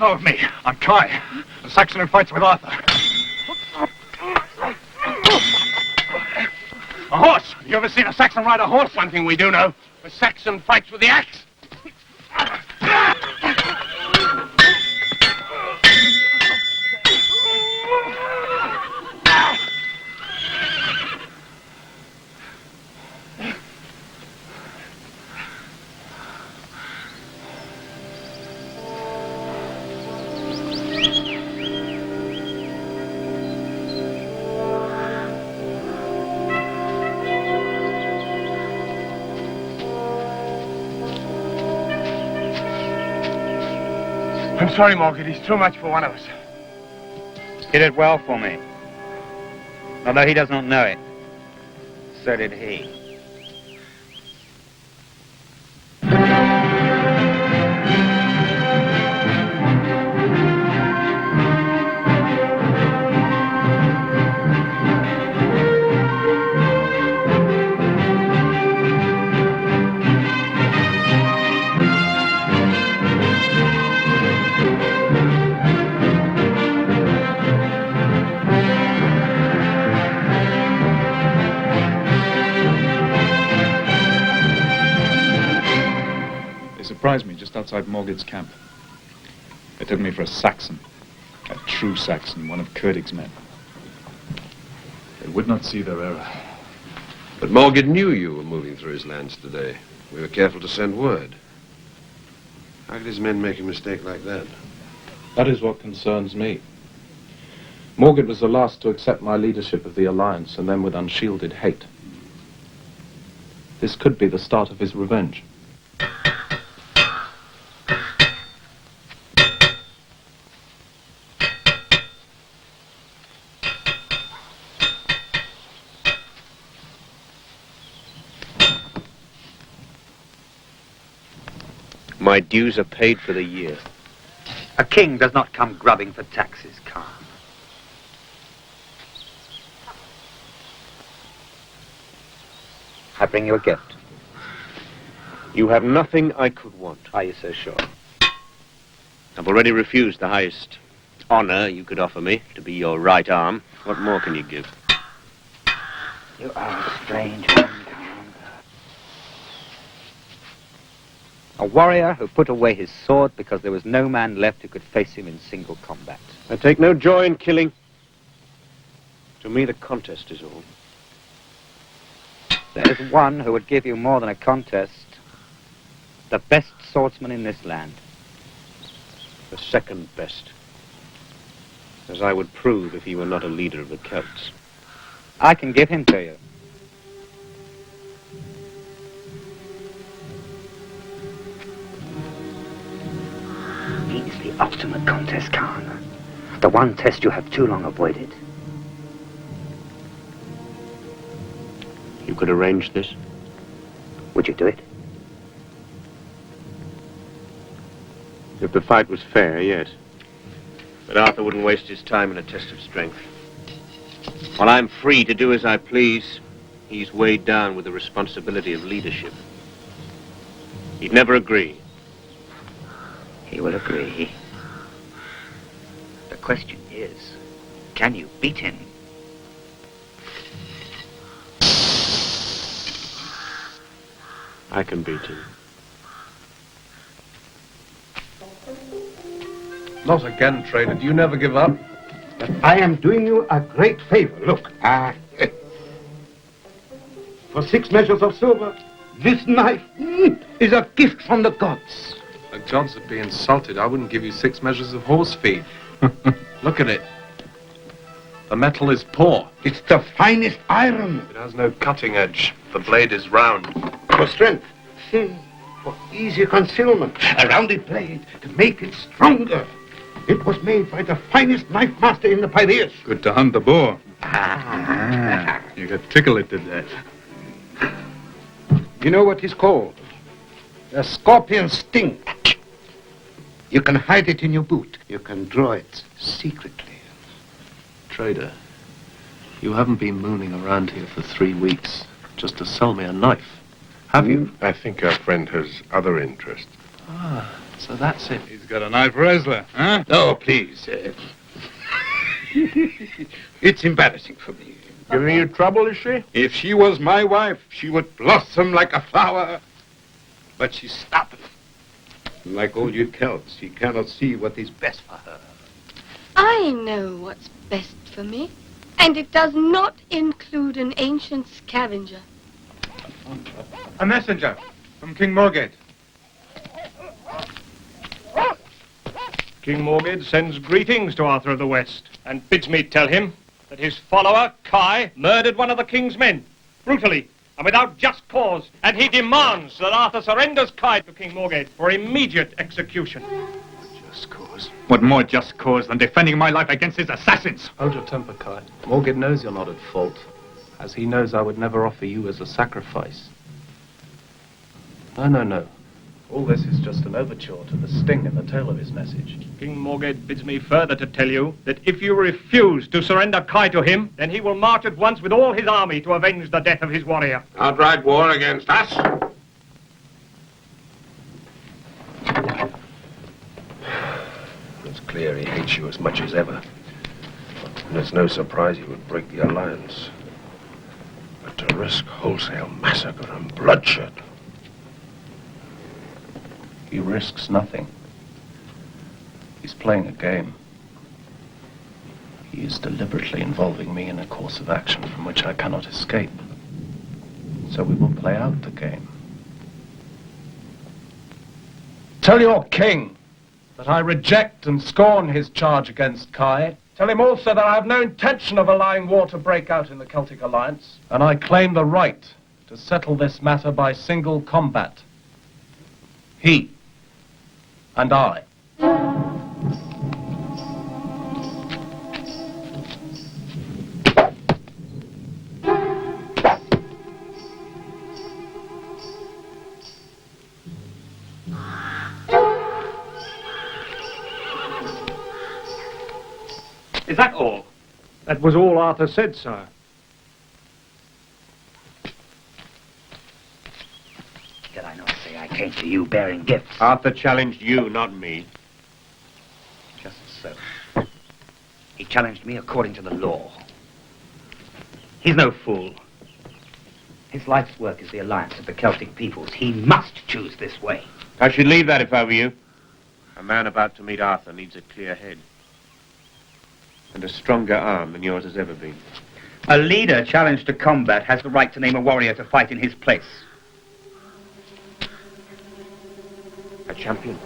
know of me. I'm Kai, the Saxon who fights with Arthur. A horse! You ever seen a Saxon ride a horse? One thing we do know, the Saxon fights with the axe. I'm sorry, Morgan. He's too much for one of us. He did well for me. Although he does not know it. So did he. Surprised me just outside Morgoth's camp. They took me for a Saxon. A true Saxon, one of Kurdig's men. They would not see their error. But Morgoth knew you were moving through his lands today. We were careful to send word. How could his men make a mistake like that? That is what concerns me. Morgoth was the last to accept my leadership of the Alliance, and then with unshielded hate. This could be the start of his revenge. My dues are paid for the year. A king does not come grubbing for taxes, Khan. I bring you a gift. You have nothing I could want. Are you so sure? I've already refused the highest honor you could offer me, to be your right arm. What more can you give? You are a strange one, Khan. A warrior who put away his sword because there was no man left who could face him in single combat. I take no joy in killing. To me, the contest is all. There is one who would give you more than a contest. The best swordsman in this land. The second best. As I would prove if he were not a leader of the Celts. I can give him to you. He is the ultimate contest, Khan. The one test you have too long avoided. You could arrange this? Would you do it? If the fight was fair, yes. But Arthur wouldn't waste his time in a test of strength. While I'm free to do as I please, he's weighed down with the responsibility of leadership. He'd never agree. He will agree. The question is, can you beat him? I can beat him. Not again, trader. Do you never give up? But I am doing you a great favor. Look. For 6 measures of silver, this knife is a gift from the gods. The gods would be insulted. I wouldn't give you 6 measures of horse feed. Look at it. The metal is poor. It's the finest iron. It has no cutting edge. The blade is round. For strength, thin. For easy concealment. A rounded blade to make it stronger. It was made by the finest knife master in the Piraeus. Good to hunt the boar. You got tickled to death. You know what it's called? A scorpion sting. You can hide it in your boot. You can draw it secretly. Trader, you haven't been mooning around here for 3 weeks just to sell me a knife, have you? I think our friend has other interests. So that's it. He's got a knife wrestler, huh? Oh, please. It's embarrassing for me. Giving you trouble, is she? If she was my wife, she would blossom like a flower. But she's stubborn. Like all you Celts, she cannot see what is best for her. I know what's best for me, and it does not include an ancient scavenger. A messenger from King Morgate. King Morgid sends greetings to Arthur of the West and bids me tell him that his follower, Kai, murdered one of the king's men, brutally and without just cause, and he demands that Arthur surrenders Kai to King Morgate for immediate execution. Just cause? What more just cause than defending my life against his assassins? Hold your temper, Kai. Morgan knows you're not at fault, as he knows I would never offer you as a sacrifice. No. All this is just an overture to the sting in the tail of his message. King Morgate bids me further to tell you that if you refuse to surrender Kai to him, then he will march at once with all his army to avenge the death of his warrior. Outright war against us? It's clear he hates you as much as ever. And it's no surprise he would break the alliance. But to risk wholesale massacre and bloodshed... He risks nothing. He's playing a game. He is deliberately involving me in a course of action from which I cannot escape. So we will play out the game. Tell your king that I reject and scorn his charge against Kai. Tell him also that I have no intention of allowing war to break out in the Celtic Alliance, and I claim the right to settle this matter by single combat. He and I. Is that all? That was all Arthur said, sire. Did I not say I came to you bearing gifts? Arthur challenged you, not me. Just so. He challenged me according to the law. He's no fool. His life's work is the alliance of the Celtic peoples. He must choose this way. I should leave that if I were you. A man about to meet Arthur needs a clear head. And a stronger arm than yours has ever been. A leader challenged to combat has the right to name a warrior to fight in his place. A champion.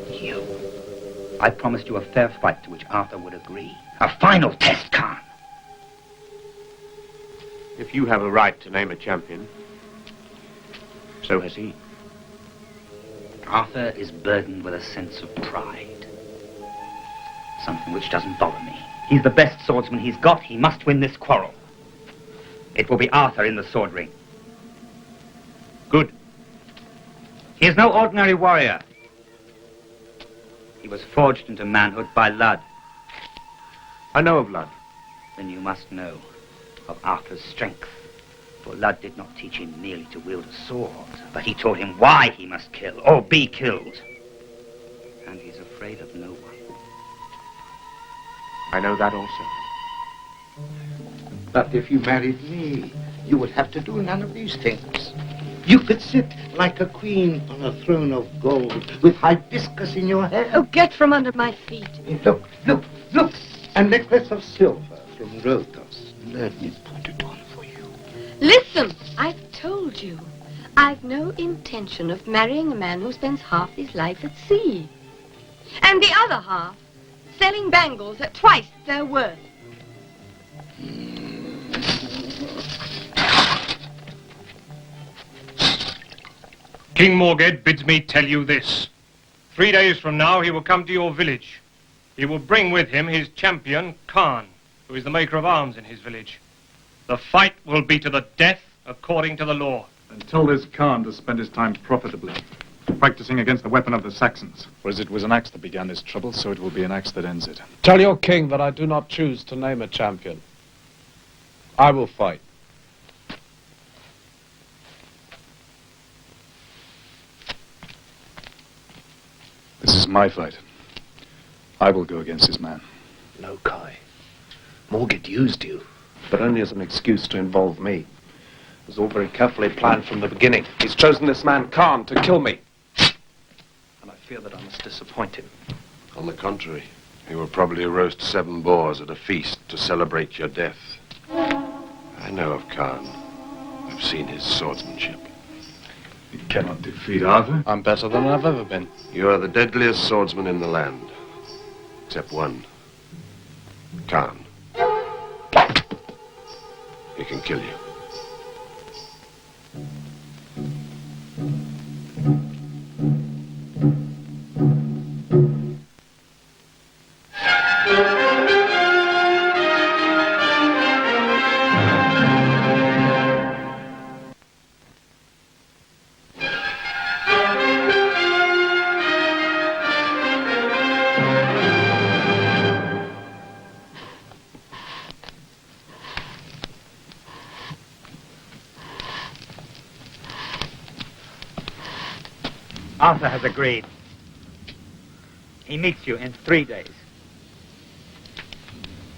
You. I promised you a fair fight to which Arthur would agree. A final test, Khan. If you have a right to name a champion, so has he. Arthur is burdened with a sense of pride. Something which doesn't bother me. He's the best swordsman he's got. He must win this quarrel. It will be Arthur in the sword ring. Good. He is no ordinary warrior. He was forged into manhood by Lud. I know of Lud. Then you must know of Arthur's strength. For Lud did not teach him merely to wield a sword, but he taught him why he must kill or be killed. And he's afraid of no one. I know that also. But if you married me, you would have to do none of these things. You could sit like a queen on a throne of gold with hibiscus in your hair. Oh, get from under my feet. Look. A necklace of silver from Rhodos. Let me put it on for you. Listen, I've told you. I've no intention of marrying a man who spends half his life at sea. And the other half selling bangles at twice their worth. King Morged bids me tell you this. 3 days from now, he will come to your village. He will bring with him his champion, Khan, who is the maker of arms in his village. The fight will be to the death according to the law. And tell this Khan to spend his time profitably, practicing against the weapon of the Saxons. For as it was an axe that began this trouble, so it will be an axe that ends it. Tell your king that I do not choose to name a champion. I will fight. my fight. I will go against his man. No, Kai. Morgid used you. But only as an excuse to involve me. It was all very carefully planned from the beginning. He's chosen this man, Khan, to kill me. And I fear that I must disappoint him. On the contrary, he will probably roast 7 boars at a feast to celebrate your death. I know of Khan. I've seen his swordsmanship. You cannot defeat Arthur. I'm better than I've ever been. You are the deadliest swordsman in the land. Except one. Khan. He can kill you. Arthur has agreed. He meets you in 3 days.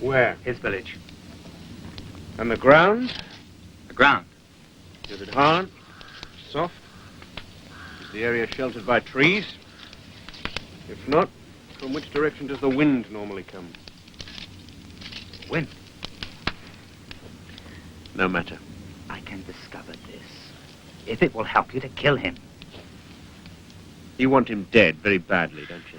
Where? His village. On the ground? The ground. Is it hard? Soft? Is the area sheltered by trees? If not, from which direction does the wind normally come? Wind. No matter. I can discover this. If it will help you to kill him. You want him dead very badly, don't you?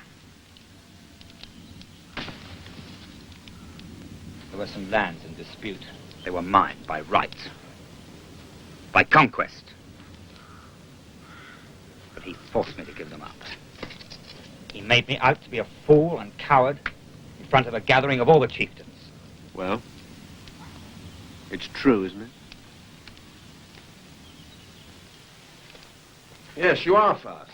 There were some lands in dispute. They were mine by right. By conquest. But he forced me to give them up. He made me out to be a fool and coward in front of a gathering of all the chieftains. Well, it's true, isn't it? Yes, you are fast.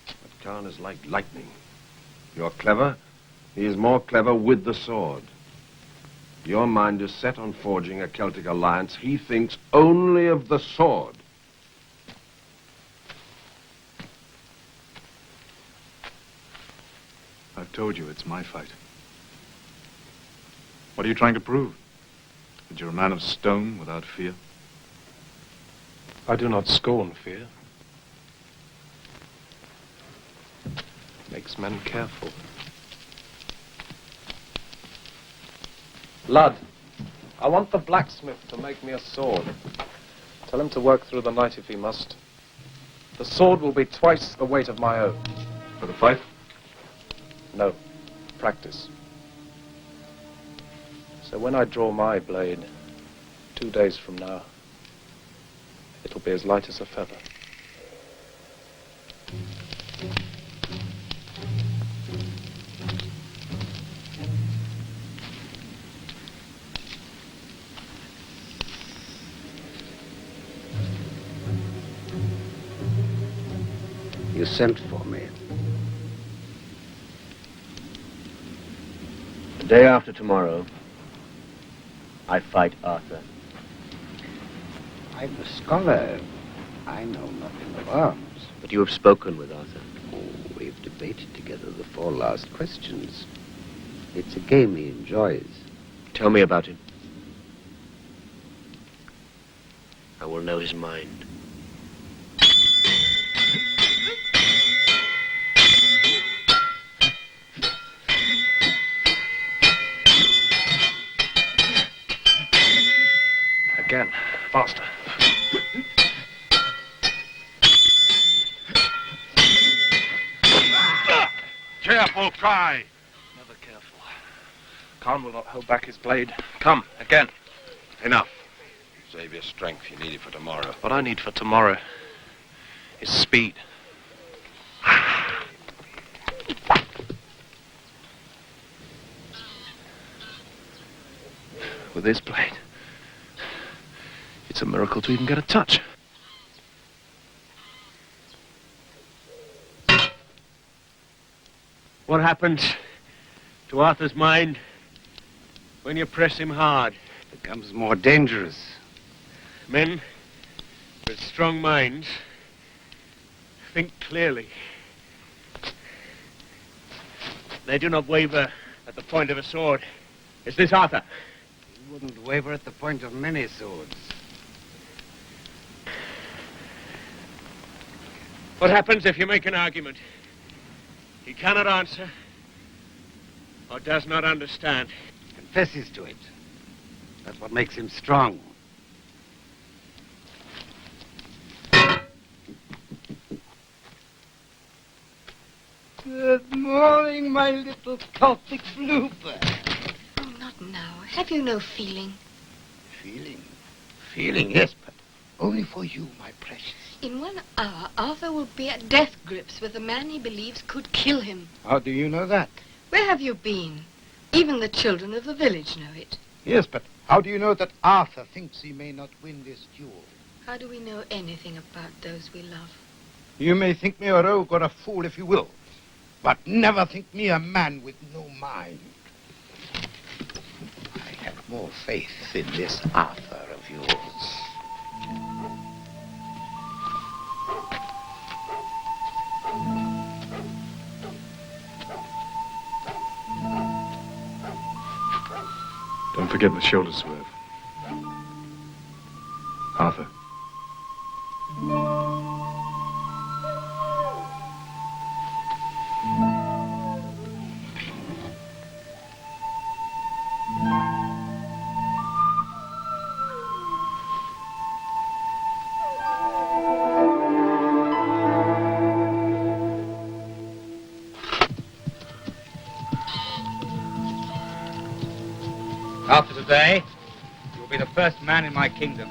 But Khan is like lightning. You're clever. He is more clever with the sword. Your mind is set on forging a Celtic alliance. He thinks only of the sword. I've told you it's my fight. What are you trying to prove? That you're a man of stone without fear? I do not scorn fear. Makes men careful. Lud, I want the blacksmith to make me a sword. Tell him to work through the night if he must. The sword will be twice the weight of my own. For the fight? No, practice. So when I draw my blade, 2 days from now, it'll be as light as a feather. You sent for me. The day after tomorrow, I fight Arthur. I'm a scholar. I know nothing of arms. But you have spoken with Arthur. Oh, we've debated together the 4 last questions. It's a game he enjoys. Tell me about him. I will know his mind. Again, faster. Careful, Kai! Never careful. Khan will not hold back his blade. Come, again. Enough. Save your strength. You need it for tomorrow. What I need for tomorrow is speed. With this blade, it's a miracle to even get a touch. What happens to Arthur's mind when you press him hard? It becomes more dangerous. Men with strong minds Think clearly. They do not waver at the point of a sword. Is this Arthur? He wouldn't waver at the point of many swords. What happens if you make an argument? He cannot answer or does not understand. Confesses to it. That's what makes him strong. Good morning, my little Celtic bluebird. Oh, not now. Have you no feeling? Feeling? Feeling, yes, but only for you, my precious. In 1 hour, Arthur will be at death grips with the man he believes could kill him. How do you know that? Where have you been? Even the children of the village know it. Yes, but how do you know that Arthur thinks he may not win this duel? How do we know anything about those we love? You may think me a rogue or a fool if you will, but never think me a man with no mind. I have more faith in this Arthur of yours. Don't forget the shoulder swerve. Arthur. After today, you will be the first man in my kingdom.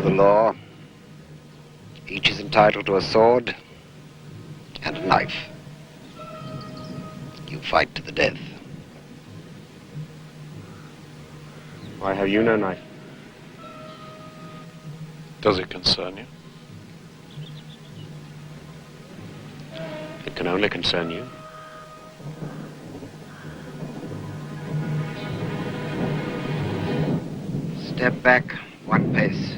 The law. Each is entitled to a sword and a knife. You fight to the death. Why have you no knife? Does it concern you? It can only concern you. Step back 1 pace.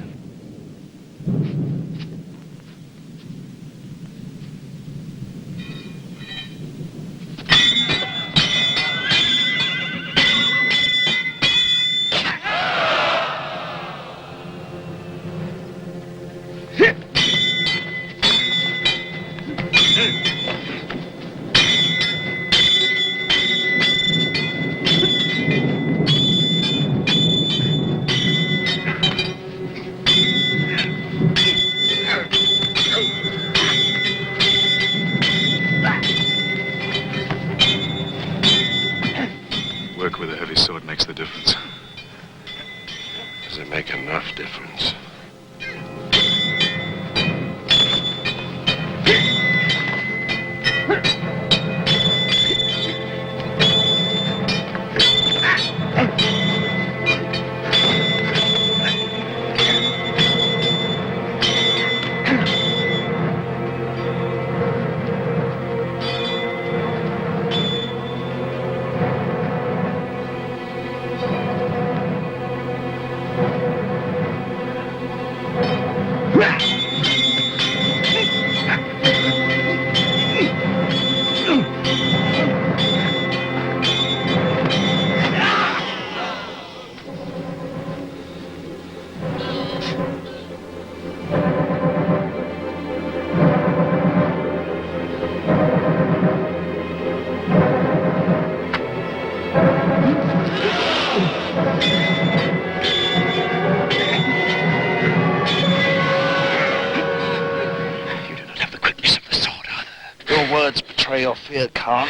betray your fear, Khan.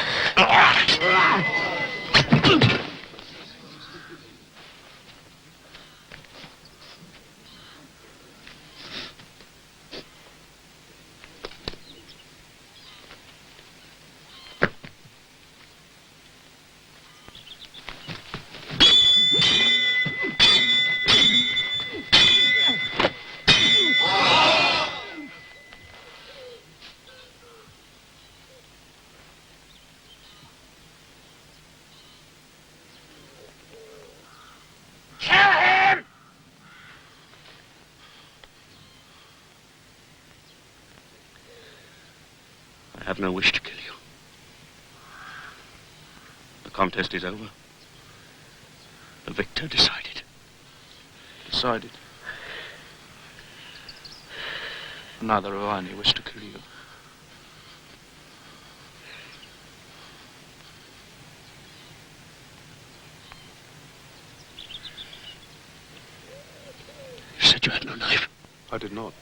I have no wish to kill you. The contest is over. The victor decided. Decided. Neither have I any wish to kill you. You said you had no knife. I did not.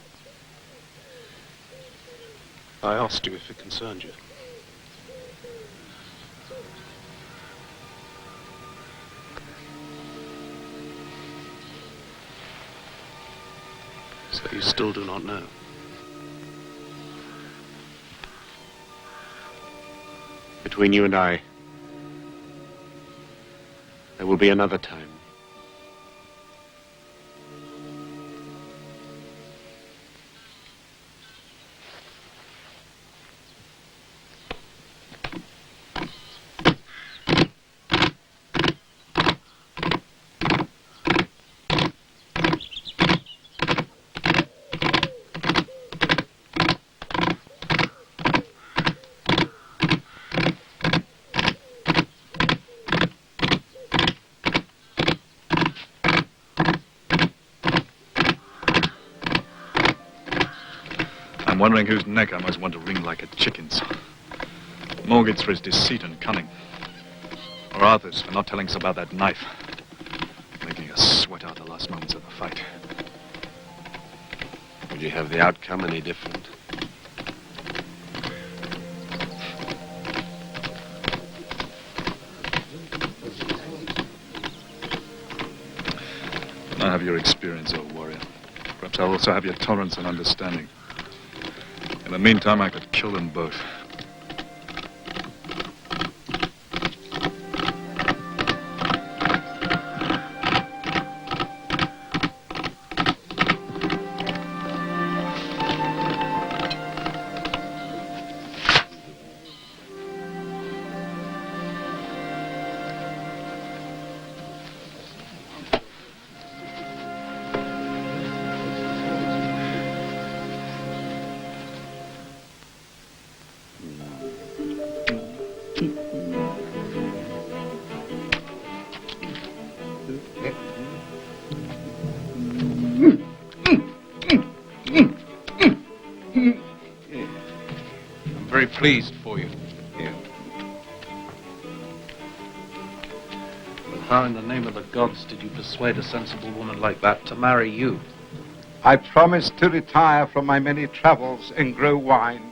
I asked you if it concerned you. So you still do not know? Between you and I, there will be another time. I'm wondering whose neck I most want to wring like a chicken's. Morgan's for his deceit and cunning. Or Arthur's for not telling us about that knife. Making us sweat out the last moments of the fight. Would you have the outcome any different? I have your experience, old warrior. Perhaps I'll also have your tolerance and understanding. In the meantime, I could kill them both. I'm very pleased for you. Yeah. But how in the name of the gods did you persuade a sensible woman like that to marry you? I promised to retire from my many travels and grow wine,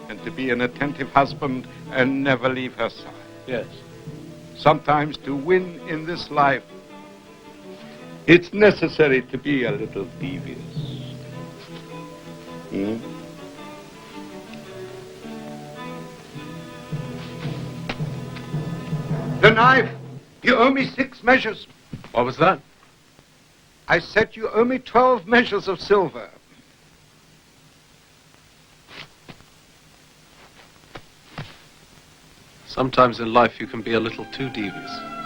and to be an attentive husband and never leave her side. Yes. Sometimes to win in this life, it's necessary to be a little devious. The knife! You owe me 6 measures. What was that? I said you owe me 12 measures of silver. Sometimes in life you can be a little too devious.